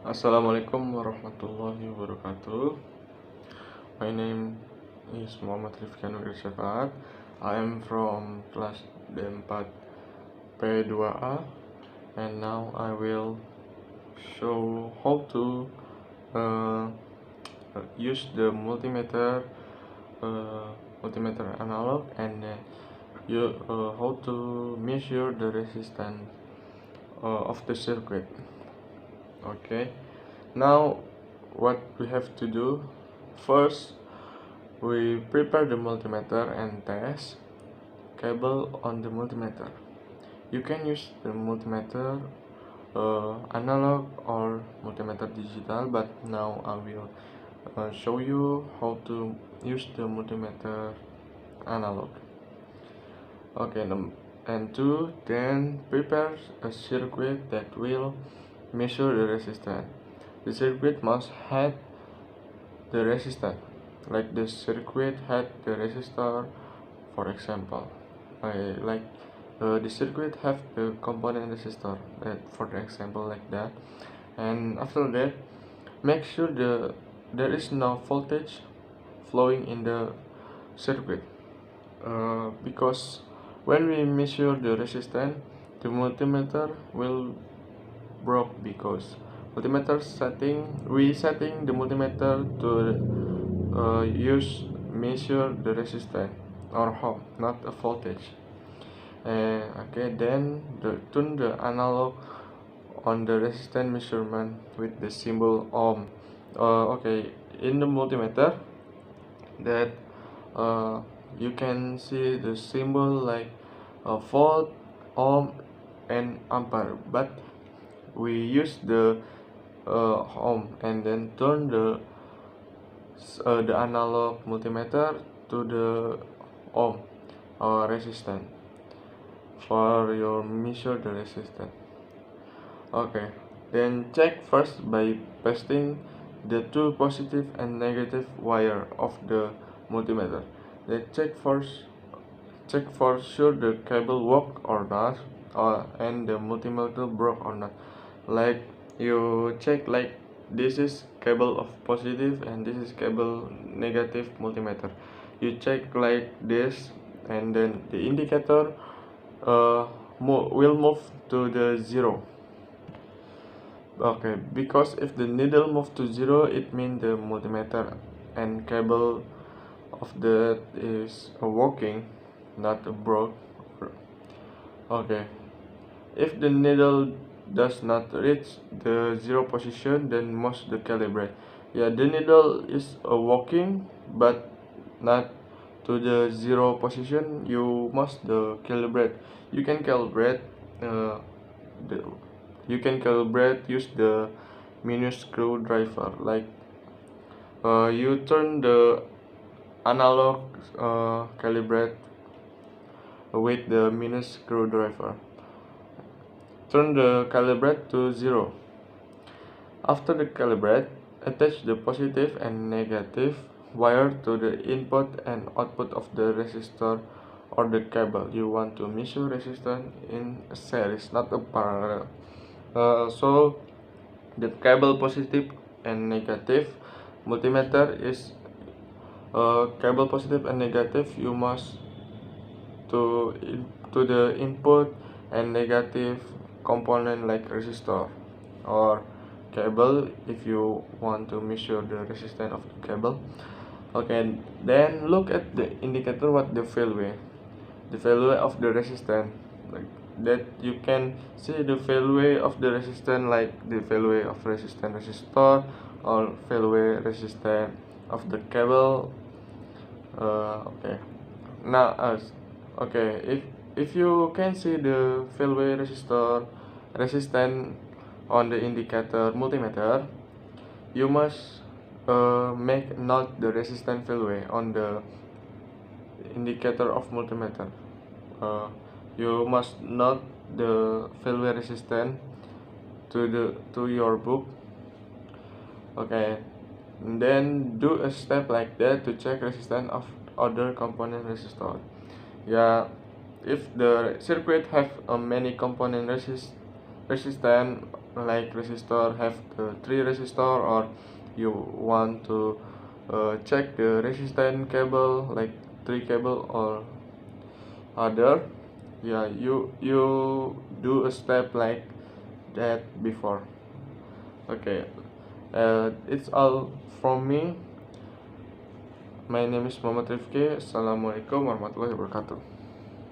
Assalamualaikum warahmatullahi wabarakatuh. My name is Muhammad Rifkan Syafaat. I am from kelas D4 P2A, and now I will show how to uh, use the multimeter analog, and how to measure the resistance of the circuit. Okay, now what we have to do first, we prepare the multimeter and test cable on the multimeter. You can use the multimeter analog or multimeter digital, but now I will show you how to use the multimeter analog. Okay, and two, then prepare a circuit that will measure the resistance. The circuit must have the resistance, like the circuit had the resistor. For example, the circuit have the component resistor, for the example like that. And after that, make sure there is no voltage flowing in the circuit, because when we measure the resistance, the multimeter will broke, because multimeter setting the multimeter to use measure the resistance or how, not a voltage. Okay, then turn the analog on the resistance measurement with the symbol ohm. Okay, in the multimeter that you can see the symbol like volt, ohm, and ampere, but we use the ohm, and then turn the analog multimeter to the ohm or resistance for your measure the resistance. Okay, then check first by pasting the two positive and negative wire of the multimeter. Then check for sure the cable work or not, and the multimeter broke or not. Like you check like this is cable of positive and this is cable negative multimeter. You check like this, and then the indicator will move to the zero. Okay, because if the needle move to zero, it means the multimeter and cable of that is working, not broke. Okay, if the needle does not reach the zero position, then must the calibrate. Yeah, the needle is working, but not to the zero position. You must the calibrate. You can calibrate. The, you can calibrate use the mini screwdriver. Like you turn the analog calibrate with the mini screwdriver. Turn the calibrate to zero. After the calibrate, attach the positive and negative wire to the input and output of the resistor or the cable. You want to measure resistance in a series, not a parallel. So the cable positive and negative multimeter is cable positive and negative. You must to the input and negative component like resistor or cable if you want to measure the resistance of the cable. Okay, then look at the indicator, what the value of the resistance, like that you can see the value of the resistance, like the value of resistor or value resistance of the cable. Okay, now okay, if you can see the value resistance on the indicator multimeter, you must make note the resistance value on the indicator of multimeter. You must note the value resistance to your book. Okay, and then do a step like that to check resistance of other component resistor. Yeah, if the circuit have many component resistance, like resistor have the 3 resistor, or you want to check the resistance cable like 3 cable or other, yeah, you do a step like that before. Okay, it's all from me. My name is Muhammad Rifki. Assalamualaikum warahmatullahi wabarakatuh.